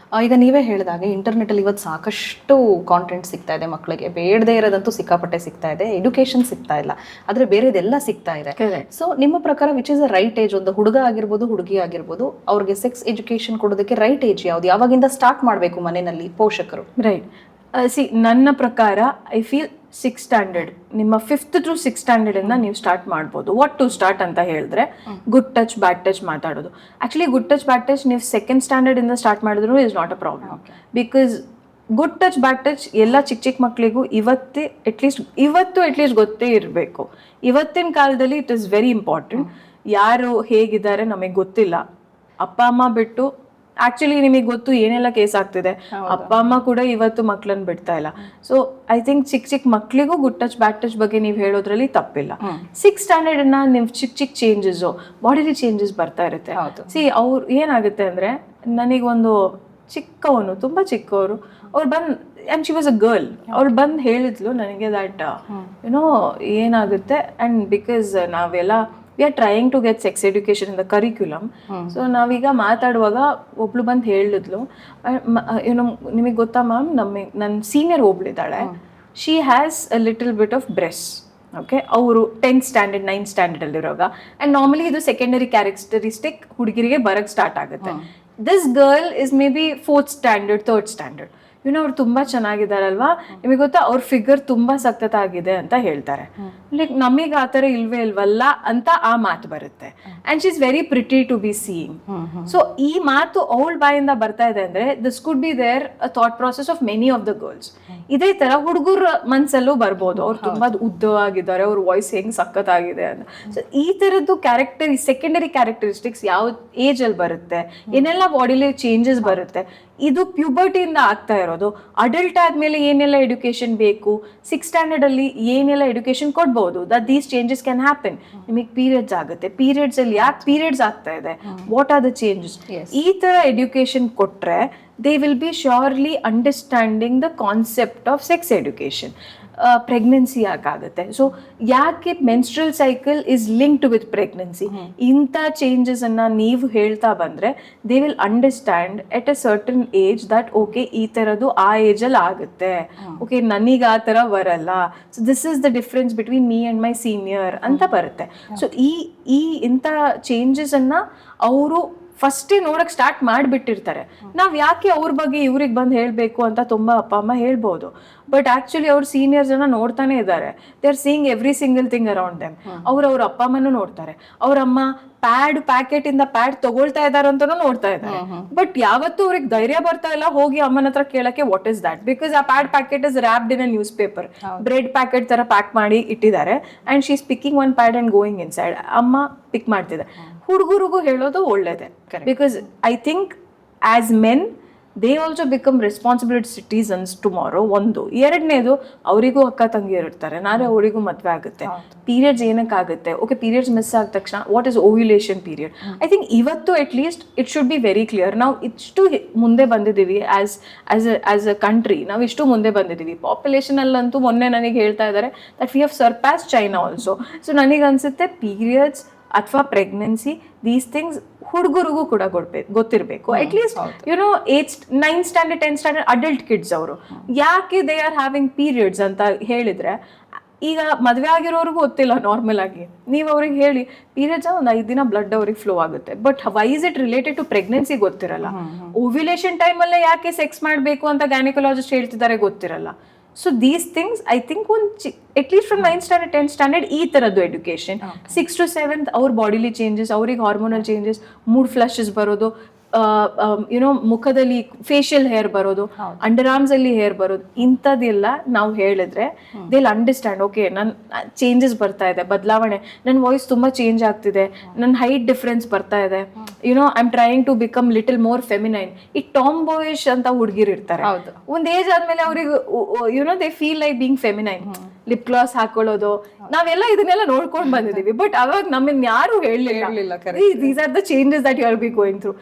ಈಗ ನೀವೇ ಹೇಳಿದಾಗ ಇಂಟರ್ನೆಟಲ್ಲಿ ಇವತ್ತು ಸಾಕಷ್ಟು ಕಾಂಟೆಂಟ್ ಸಿಗ್ತಾ ಇದೆ ಮಕ್ಕಳಿಗೆ. ಬೇಡದೇ ಇರೋದಂತೂ ಸಿಕ್ಕಾಪಟ್ಟೆ ಸಿಗ್ತಾ ಇದೆ, ಎಡ್ಯುಕೇಶನ್ ಸಿಗ್ತಾ ಇಲ್ಲ, ಆದರೆ ಬೇರೆದೆಲ್ಲ ಸಿಗ್ತಾ ಇದೆ. ಸೊ ನಿಮ್ಮ ಪ್ರಕಾರ which is a right age? ಒಂದು ಹುಡುಗ ಆಗಿರ್ಬೋದು, ಹುಡುಗಿ ಆಗಿರ್ಬೋದು, ಅವ್ರಿಗೆ ಸೆಕ್ಸ್ ಎಜುಕೇಶನ್ ಕೊಡೋದಕ್ಕೆ ರೈಟ್ ಏಜ್ ಯಾವ್ದು? ಯಾವಾಗಿಂದ ಸ್ಟಾರ್ಟ್ ಮಾಡಬೇಕು ಮನೆಯಲ್ಲಿ ಪೋಷಕರು? ರೈಟ್. ಸಿ ನನ್ನ ಪ್ರಕಾರ ಐ ಫೀಲ್ 6th standard, ನಿಮ್ಮ 5th to 6th standard ಇಂದ ನೀವು ಸ್ಟಾರ್ಟ್ ಮಾಡ್ಬೋದು. ವಾಟ್ ಟು ಸ್ಟಾರ್ಟ್ ಅಂತ ಹೇಳಿದ್ರೆ, ಗುಡ್ ಟಚ್ ಬ್ಯಾಡ್ ಟಚ್ ಮಾತಾಡೋದು. ಆಕ್ಚುಲಿ ಗುಡ್ ಟಚ್ ಬ್ಯಾಡ್ ಟಚ್ ನೀವು 2nd standard ಇಂದ ಸ್ಟಾರ್ಟ್ ಮಾಡಿದ್ರು is not a problem. Because good touch bad touch ಎಲ್ಲ ಚಿಕ್ಕ ಮಕ್ಕಳಿಗೂ ಇವತ್ತು ಅಟ್ಲೀಸ್ಟ್ ಗೊತ್ತೇ ಇರಬೇಕು. ಇವತ್ತಿನ ಕಾಲದಲ್ಲಿ ಇಟ್ ಇಸ್ ವೆರಿ ಇಂಪಾರ್ಟೆಂಟ್. ಯಾರು ಹೇಗಿದ್ದಾರೆ ನಮಗೆ ಗೊತ್ತಿಲ್ಲ, ಅಪ್ಪ ಅಮ್ಮ ಬಿಟ್ಟು. ಆಕ್ಚುಲಿ ನಿಮಗೆ ಗೊತ್ತು ಏನೆಲ್ಲ ಕೇಸ್ ಆಗ್ತಿದೆ, ಅಪ್ಪ ಅಮ್ಮ ಕೂಡ ಇವತ್ತು ಮಕ್ಕಳನ್ನ ಬಿಡ್ತಾ ಇಲ್ಲ. ಸೊ ಐ ಥಿಂಕ್ ಚಿಕ್ಕ ಮಕ್ಕಳಿಗೂ ಗುಡ್ ಟಚ್ ಬ್ಯಾಡ್ ಟಚ್ ಬಗ್ಗೆ ನೀವು ಹೇಳೋದ್ರಲ್ಲಿ ತಪ್ಪಿಲ್ಲ. 6th standard ನೀವು ಚಿಕ್ಕ ಚೇಂಜಸ್ಸು, ಬಾಡಿಲಿ ಚೇಂಜಸ್ ಬರ್ತಾ ಇರುತ್ತೆ. ಸಿ ಅವ್ರು ಏನಾಗುತ್ತೆ ಅಂದರೆ, ನನಗೊಂದು ಚಿಕ್ಕವನು, ತುಂಬ ಚಿಕ್ಕವರು, ಅವ್ರು ಬಂದು, and she was a girl, ಅವ್ರು ಬಂದು ಹೇಳಿದ್ಲು ನನಗೆ ದಟ್ ಏನಾಗುತ್ತೆ, ಆ್ಯಂಡ್ ಬಿಕಾಸ್ ನಾವೆಲ್ಲ we are trying to get sex education in the curriculum. So ನಾವೀಗ ಮಾತಾಡುವಾಗ ಒಬ್ಳು ಬಂದು ಹೇಳಿದ್ಲು, ನಿಮಗೆ ಗೊತ್ತಾ ಮ್ಯಾಮ್, ನನ್ನ ಸೀನಿಯರ್ ಒಬ್ಳಿದ್ದಾಳೆ, she has a little bit of breast. Okay, ಅವರು 10th standard 9th standard ಅಲ್ಲಿರುವಾಗ, ಆ್ಯಂಡ್ ನಾರ್ಮಲಿ ಇದು ಸೆಕೆಂಡರಿ ಕ್ಯಾರೆಕ್ಟರಿಸ್ಟಿಕ್ ಹುಡುಗಿರಿಗೆ ಬರಕ್ಕೆ ಸ್ಟಾರ್ಟ್ ಆಗುತ್ತೆ. This girl is maybe 4th standard 3rd standard. ಅವ್ರು ತುಂಬಾ ಚೆನ್ನಾಗಿದಾರಲ್ವಾ, ನಿಮಗೆ ಗೊತ್ತಾ ಅವ್ರ ಫಿಗರ್ ತುಂಬಾ ಸಖತ್ತಾಗಿದೆ ಅಂತ ಹೇಳ್ತಾರೆ. ಲೈಕ್ ನಮಗೆ ಆ ಥರ ಇಲ್ವಲ್ಲ ಅಂತ ಆ ಮಾತು ಬರುತ್ತೆ. And she is very pretty to be seeing. So ಈ ಮಾತು ಅವಳ ಬಾಯಿಂದ ಬರ್ತಾ ಇದೆ ಅಂದ್ರೆ this could be their thought process of many of the girls. ಇದೇ ತರ ಹುಡುಗರ ಮನ್ಸಲ್ಲೂ ಬರ್ಬೋದು, ಅವ್ರು ತುಂಬಾ ಉದ್ದವಾಗಿದ್ದಾರೆ, ಅವ್ರ ವಾಯ್ಸ್ ಹೆಂಗ್ ಸಖತ್ತಾಗಿದೆ ಅಂತ. ಸೊ ಈ ತರದ್ದು ಸೆಕೆಂಡರಿ ಕ್ಯಾರೆಕ್ಟರಿಸ್ಟಿಕ್ಸ್ ಯಾವ ಏಜ್ ಅಲ್ಲಿ ಬರುತ್ತೆ, ಏನೆಲ್ಲ ಬಾಡಿಲಿ ಚೇಂಜಸ್ ಬರುತ್ತೆ, ಇದು ಪ್ಯೂಬರ್ಟಿಯಿಂದ ಆಗ್ತಾ ಇರೋದು. ಅಡಲ್ಟ್ ಆದ್ಮೇಲೆ ಏನೆಲ್ಲ ಎಡ್ಯುಕೇಶನ್ ಬೇಕು, 6th ಸ್ಟ್ಯಾಂಡರ್ಡ್ ಅಲ್ಲಿ ಏನೆಲ್ಲ ಎಡ್ಯುಕೇಶನ್ ಕೊಡ್ಬಹುದು, that these changes can happen. ನಿಮಗೆ ಪೀರಿಯಡ್ಸ್ ಆಗುತ್ತೆ, ಪೀರಿಯಡ್ಸ್ ಅಲ್ಲಿ ಯಾಕೆ ಪೀರಿಯಡ್ಸ್ ಆಗ್ತಾ ಇದೆ, ವಾಟ್ ಆರ್ ದ ಚೇಂಜಸ್, ಈ ತರ ಎಡ್ಯುಕೇಶನ್ ಕೊಟ್ರೆ they will be surely understanding the concept of sex education. Pregnancy ಯಾಕಾಗುತ್ತೆ, ಸೊ ಯಾಕೆ menstrual cycle is linked with pregnancy, ಇಂಥ ಚೇಂಜಸ್ ಅನ್ನ ನೀವು ಹೇಳ್ತಾ ಬಂದ್ರೆ they will understand at a certain age that okay ಈ ಥರದ್ದು ಆ ಏಜಲ್ಲಿ ಆಗುತ್ತೆ, ಓಕೆ ನನಗೆ ಆ ಥರ ಬರಲ್ಲ, so this is the difference between me and my senior ಅಂತ ಬರುತ್ತೆ. ಸೊ ಇಂಥ ಚೇಂಜಸ್ ಅನ್ನ ಅವರು ಫಸ್ಟೇ ನೋಡಕ್ ಸ್ಟಾರ್ಟ್ ಮಾಡಿಬಿಟ್ಟಿರ್ತಾರೆ. ನಾವ್ ಯಾಕೆ ಅವ್ರ ಬಗ್ಗೆ ಇವ್ರಿಗೆ ಬಂದು ಹೇಳ್ಬೇಕು ಅಂತ ತುಂಬಾ ಅಪ್ಪ ಅಮ್ಮ ಹೇಳ್ಬೋದು, ಬಟ್ ಆಕ್ಚುಲಿ ಅವ್ರ ಸೀನಿಯರ್ಸ್ ಅನ್ನ ನೋಡ್ತಾನೆ ಇದ್ದಾರೆ. They are seeing every single thing around them. ಅವ್ರ ಅಪ್ಪ ಅಮ್ಮನೂ ನೋಡ್ತಾರೆ, ಅವ್ರ ಅಮ್ಮ ಪ್ಯಾಕೆಟ್ ಇಂದ ಪ್ಯಾಡ್ ತಗೊಳ್ತಾ ಇದಾರೆ ಅಂತಾನು ನೋಡ್ತಾ ಇದ್ದಾರೆ. ಬಟ್ ಯಾವತ್ತೂ ಅವ್ರಿಗೆ ಧೈರ್ಯ ಬರ್ತಾ ಇಲ್ಲ ಹೋಗಿ ಅಮ್ಮನ ಹತ್ರ ಕೇಳಕ್ಕೆ ವಾಟ್ ಇಸ್ ದಟ್, ಬಿಕಾಸ್ ಆ packet is wrapped in a news paper, bread packet ತರ ಪ್ಯಾಕ್ ಮಾಡಿ ಇಟ್ಟಿದ್ದಾರೆ. And she is picking one pad and going in side. ಅಮ್ಮ ಪಿಕ್ ಮಾಡ್ತಿದೆ. ಹುಡುಗರಿಗೂ ಹೇಳೋದು ಒಳ್ಳೇದೆ, because I think as men they also become responsibility citizens tomorrow. ಒಂದು ಎರಡನೇದು, ಅವರಿಗೂ ಅಕ್ಕ ತಂಗಿಯರು ಇರ್ತಾರೆ, ನಾಳೆ ಅವರಿಗೂ ಮದುವೆ ಆಗುತ್ತೆ. ಪೀರಿಯಡ್ಸ್ ಏನಕ್ಕಾಗುತ್ತೆ, ಓಕೆ ಪೀರಿಯಡ್ಸ್ ಮಿಸ್ ಆದ ತಕ್ಷಣ what is ovulation period. I think ಇವತ್ತು at least it should be very clear. ನಾವು ಇಷ್ಟು ಮುಂದೆ ಬಂದಿದ್ದೀವಿ ಆಸ್ ಅ ಕಂಟ್ರಿ, ನಾವು ಇಷ್ಟು ಮುಂದೆ ಬಂದಿದ್ದೀವಿ. ಪಾಪ್ಯುಲೇಷನ್ ಅಲ್ಲಂತೂ ಮೊನ್ನೆ ನನಗೆ ಹೇಳ್ತಾ ಇದ್ದಾರೆ that we have surpass China also. So ನನಗೆ ಅನ್ಸುತ್ತೆ ಪೀರಿಯಡ್ಸ್ ಅಥವಾ ಪ್ರೆಗ್ನೆನ್ಸಿ ದೀಸ್ ಥಿಂಗ್ಸ್ ಹುಡುಗರಿಗೂ ಕೂಡ ಗೊತ್ತಿರಬೇಕು. At least YONO 9th standard 10th standard adult kids ಅವರು ಯಾಕೆ ದೇ ಆರ್ ಹ್ಯಾವಿಂಗ್ ಪೀರಿಯಡ್ಸ್ ಅಂತ ಹೇಳಿದ್ರೆ, ಈಗ ಮದುವೆ ಆಗಿರೋರ್ಗೂ ಗೊತ್ತಿಲ್ಲ. ನಾರ್ಮಲ್ ಆಗಿ ನೀವು ಅವ್ರಿಗೆ ಹೇಳಿ ಪೀರಿಯಡ್ಸ್ ಒಂದು 5 ದಿನ ಬ್ಲಡ್ ಅವ್ರಿಗೆ ಫ್ಲೋ ಆಗುತ್ತೆ, but why is it related to pregnancy ಗೊತ್ತಿರಲ್ಲ. ಓವ್ಯುಲೇಷನ್ ಟೈಮಲ್ಲೇ ಯಾಕೆ ಸೆಕ್ಸ್ ಮಾಡಬೇಕು ಅಂತ ಗೈನಕಾಲಜಿಸ್ಟ್ ಹೇಳ್ತಿದ್ದಾರೆ ಗೊತ್ತಿರಲ್ಲ. So these things I think at least from 9th standard 10th standard ಈ ಥರದ್ದು ಎಡ್ಯುಕೇಶನ್. 6th to 7th ಅವ್ರ ಬಾಡಿಲಿ ಚೇಂಜಸ್, ಅವ್ರಿಗೆ ಹಾರ್ಮೋನಲ್ ಚೇಂಜಸ್, ಮೂಡ್ ಫ್ಲಶಸ್ ಬರೋದು, ಯುನೋ ಮುಖದಲ್ಲಿ ಫೇಶಿಯಲ್ ಹೇರ್ ಬರೋದು, ಅಂಡರ್ ಆರ್ಮ್ಸ್ ಅಲ್ಲಿ ಹೇರ್ ಬರೋದು, ಇಂಥದ್ದೆಲ್ಲ ನಾವು ಹೇಳಿದ್ರೆ ದೇ ವಿಲ್ ಅಂಡರ್ಸ್ಟ್ಯಾಂಡ್. ಓಕೆ ನನ್ನ ಚೇಂಜಸ್ ಬರ್ತಾ ಇದೆ, ಬದಲಾವಣೆ, ನನ್ನ ವಾಯ್ಸ್ ತುಂಬಾ ಚೇಂಜ್ ಆಗ್ತಿದೆ, ನನ್ನ ಹೈಟ್ ಡಿಫ್ರೆನ್ಸ್ ಬರ್ತಾ ಇದೆ, you know I am trying to become little more feminine. ಈ ಟಾಮ್ ಬಾಯಿಶ್ ಅಂತ ಹುಡುಗಿರು ಇರ್ತಾರೆ, ಒಂದ್ ಏಜ್ ಆದ್ಮೇಲೆ ಅವ್ರಿಗೆ you know they feel like being feminine. Lip gloss ಹಾಕೊಳ್ಳೋದು, ನಾವೆಲ್ಲ ಇದನ್ನೆಲ್ಲ ನೋಡ್ಕೊಂಡು ಬಂದಿದೀವಿ. ಬಟ್ ಅವಾಗ ನಮ್ಮನ್ನ ಯಾರು ಹೇಳಲಿಲ್ಲ these are the changes that you are be going through.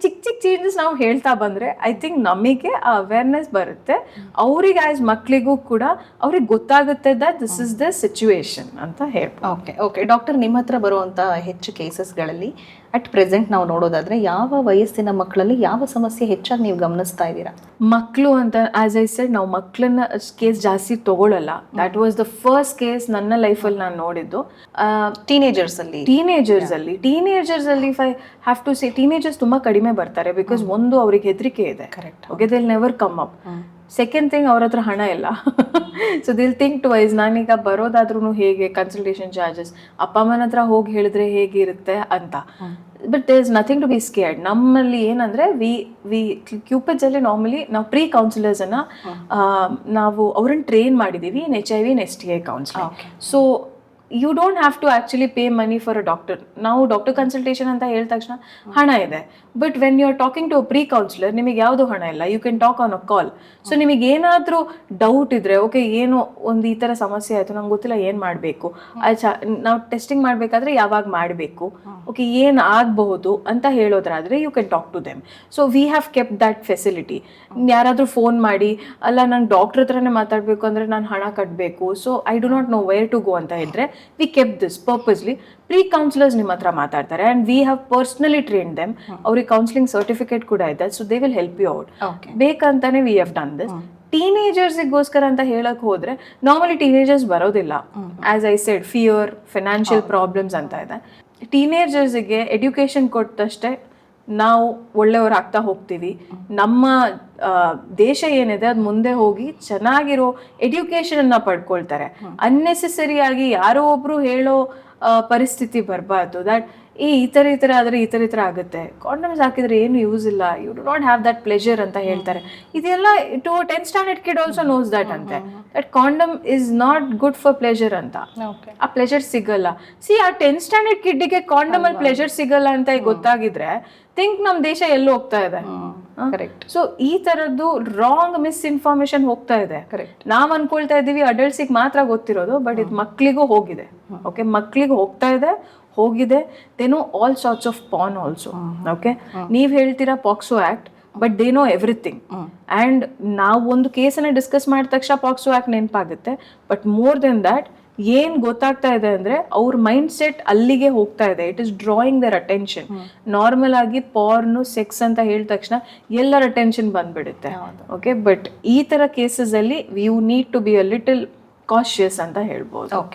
ಚಿಕ್ಕ ಚೇಂಜಸ್ ನಾವು ಹೇಳ್ತಾ ಬಂದ್ರೆ ಐ ಥಿಂಕ್ ನಮಗೆ ಆ ಅವೇರ್ನೆಸ್ ಬರುತ್ತೆ. ಅವ್ರಿಗೆ ಆಸ್ ಮಕ್ಳಿಗೂ ಕೂಡ ಅವ್ರಿಗೆ ಗೊತ್ತಾಗುತ್ತೆ that this is the situation ಅಂತ ಹೇಳ್ಬೋದು. ಓಕೆ ಡಾಕ್ಟರ್, ನಿಮ್ಮ ಹತ್ರ ಬರುವಂತ ಹೆಚ್ಚು ಕೇಸಸ್ಗಳಲ್ಲಿ ಅಟ್ ಪ್ರೆಸೆಂಟ್ ನಾವು ನೋಡೋದಾದ್ರೆ ಯಾವ ವಯಸ್ಸಿನ ಮಕ್ಕಳಲ್ಲಿ ಯಾವ ಸಮಸ್ಯೆ ಹೆಚ್ಚಾಗಿ ನೀವು ಗಮನಿಸ್ತಾ ಇದ್ದೀರಾ? ಮಕ್ಕಳು ಅಂತ ಆಸ್ ಐ ಸೆಡ್, ನಾವು ಮಕ್ಕಳನ್ನ ಕೇಸ್ ಜಾಸ್ತಿ ತಗೊಳ್ಳಲ್ಲ. That was the first case ನನ್ನ ಲೈಫಲ್ಲಿ ನಾನು ನೋಡಿದ್ದು. ಟೀನೇಜರ್ಸ್ ಅಲ್ಲಿ if I have to say, teenagers ತುಂಬಾ ಕಡಿಮೆ ಬರ್ತಾರೆ ಬಿಕಾಸ್ ಒಂದು ಅವ್ರಿಗೆ ಹೆದರಿಕೆ ಇದೆ. Correct. Okay, they will never come up. Second thing, ಅವ್ರ ಹತ್ರ ಹಣ ಇಲ್ಲ. ಸೊ ದಿಲ್ ಥಿಂಕ್ ಟ್ವೈಸ್, ನಾನೀಗ ಬರೋದಾದ್ರೂ ಹೇಗೆ, ಕನ್ಸಲ್ಟೇಷನ್ ಚಾರ್ಜಸ್, ಅಪ್ಪ ಅಮ್ಮನ ಹತ್ರ ಹೋಗಿ ಹೇಳಿದ್ರೆ ಹೇಗಿರುತ್ತೆ ಅಂತ. But there is nothing to be scared. ನಮ್ಮಲ್ಲಿ ಏನಂದ್ರೆ ವಿ ಕ್ಯೂಪಿಡ್ಸ್ ಅಲ್ಲಿ ನಾರ್ಮಲಿ ನಾವು ಪ್ರೀ ಕೌನ್ಸಿಲರ್ಸ್ ಅನ್ನ ನಾವು ಅವ್ರನ್ನ ಟ್ರೈನ್ ಮಾಡಿದೀವಿ in HIV and STI counselling. So you don't have to actually pay money for a doctor. ನಾವು ಡಾಕ್ಟರ್ ಕನ್ಸಲ್ಟೇಷನ್ ಅಂತ ಹೇಳಿದ ತಕ್ಷಣ ಹಣ ಇದೆ, but when you are talking to a pre counsellor ನಿಮಗೆ ಯಾವುದೂ ಹಣ ಇಲ್ಲ. You can talk on a call. So ನಿಮಗೆ ಏನಾದರೂ ಡೌಟ್ ಇದ್ರೆ, ಓಕೆ ಏನು ಒಂದು ಈ ಥರ ಸಮಸ್ಯೆ ಆಯಿತು, ನಂಗೆ ಗೊತ್ತಿಲ್ಲ ಏನು ಮಾಡಬೇಕು, ನಾವು ಟೆಸ್ಟಿಂಗ್ ಮಾಡಬೇಕಾದ್ರೆ ಯಾವಾಗ ಮಾಡಬೇಕು, ಓಕೆ ಏನು ಆಗಬಹುದು ಅಂತ ಹೇಳೋದ್ರಾದ್ರೆ you can talk to them. So we have kept that facility. ಯಾರಾದರೂ ಫೋನ್ ಮಾಡಿ, ಅಲ್ಲ ನಾನು ಡಾಕ್ಟರ್ ಹತ್ರನೇ ಮಾತಾಡಬೇಕು ಅಂದರೆ ನಾನು ಹಣ ಕಟ್ಟಬೇಕು, so I do not know where to go ಅಂತ ಹೇಳಿದ್ರೆ we kept this purposely. Pre counsellors ನಿಮ್ಮ ಹತ್ರ ಮಾತಾಡ್ತಾರೆ and we have personally train them. ಅವ್ರಿಗೆ ಕೌನ್ಸಿಲಿಂಗ್ ಸರ್ಟಿಫಿಕೇಟ್ ಕೂಡ ಇದೆ, so they will help you out. ಬೇಕಂತಾನೆ ವಿ ಹ್ಯಾವ್ ಡನ್ ದಿಸ್. ಟೀನೇಜರ್ಸ್ಗೋಸ್ಕರ ಅಂತ ಹೇಳಕ್ ಹೋದ್ರೆ ನಾರ್ಮಲಿ ಟೀನೇಜರ್ಸ್ ಬರೋದಿಲ್ಲ. As I said, fear, financial problems ಅಂತ ಇದೆ. ಟೀನೇಜರ್ಸ್ಗೆ ಎಡ್ಯುಕೇಶನ್ ಕೊಟ್ಟಷ್ಟೇ ನಾವು ಒಳ್ಳೆಯವರಾಗ್ತಾ ಹೋಗ್ತೀವಿ. ನಮ್ಮ ದೇಶ ಏನಿದೆ ಅದು ಮುಂದೆ ಹೋಗಿ ಚೆನ್ನಾಗಿರೋ ಎಡ್ಯುಕೇಶನ್ ಪಡ್ಕೊಳ್ತಾರೆ. ಅನ್ನೆಸೆಸರಿ ಆಗಿ ಯಾರೋ ಒಬ್ರು ಹೇಳೋ ಪರಿಸ್ಥಿತಿ ಬರಬಾರ್ದು ದಟ್ ಈ ಥರ ಆದರೆ ಈ ಥರ ಆಗುತ್ತೆ, ಕಾಂಡಮ್ಸ್ ಹಾಕಿದ್ರೆ ಏನು ಯೂಸ್ ಇಲ್ಲ, you do not have that pleasure ಅಂತ ಹೇಳ್ತಾರೆ. ಇದೆಲ್ಲ to 10th standard kid also knows that ಅಂತೆ, that condom is not good for pleasure ಅಂತ. ಆ ಪ್ಲೆಜರ್ ಸಿಗಲ್ಲ. ಆ 10th ಸ್ಟ್ಯಾಂಡರ್ಡ್ ಕಿಡ್ಗೆ ಕಾಂಡಮ್ ಅಲ್ಲಿ ಪ್ಲೆಜರ್ ಸಿಗಲ್ಲ ಅಂತ ಗೊತ್ತಾಗಿದ್ರೆ ಥಿಂಕ್ ನಮ್ ದೇಶ ಎಲ್ಲೂ ಹೋಗ್ತಾ ಇದೆ. ಸೊ ಈ ತರದ್ದು ರಾಂಗ್ ಮಿಸ್ಇನ್ಫಾರ್ಮೇಶನ್ ಹೋಗ್ತಾ ಇದೆ. ನಾವ್ ಅನ್ಕೊಳ್ತಾ ಇದೀವಿ ಅಡಲ್ಟ್ಸಿಗೆ ಮಾತ್ರ ಗೊತ್ತಿರೋದು, ಬಟ್ ಇದು ಮಕ್ಳಿಗೂ ಹೋಗಿದೆ. ಓಕೆ, ಮಕ್ಳಿಗೆ ಹೋಗಿದೆ. They know all sorts of PAN also. Okay, ನೀವ್ ಹೇಳ್ತೀರಾ POCSO act, but they know everything. And ನಾವು ಒಂದು ಕೇಸನ್ನ ಡಿಸ್ಕಸ್ ಮಾಡಿದ ತಕ್ಷಣ ಪಾಕ್ಸೋ ಆಕ್ಟ್ ನೆನಪಾಗುತ್ತೆ, ಬಟ್ ಮೋರ್ ದೆನ್ ದ್ಯಾಟ್ ಏನ್ ಗೊತ್ತಾಗ್ತಾ ಇದೆ ಅಂದ್ರೆ ಅವ್ರ ಮೈಂಡ್ ಸೆಟ್ ಅಲ್ಲಿಗೆ ಹೋಗ್ತಾ ಇದೆ. It is drawing their attention. Normal ಆಗಿ ಪಾರ್ನು ಸೆಕ್ಸ್ ಅಂತ ಹೇಳಿದ ತಕ್ಷಣ ಎಲ್ಲರ ಅಟೆನ್ಷನ್ ಬಂದ್ಬಿಡುತ್ತೆ. ಓಕೆ, ಬಟ್ ಈ ತರ ಕೇಸಸ್ ಅಲ್ಲಿ you need to be a little cautious ಅಂತ ಹೇಳ್ಬೋದು.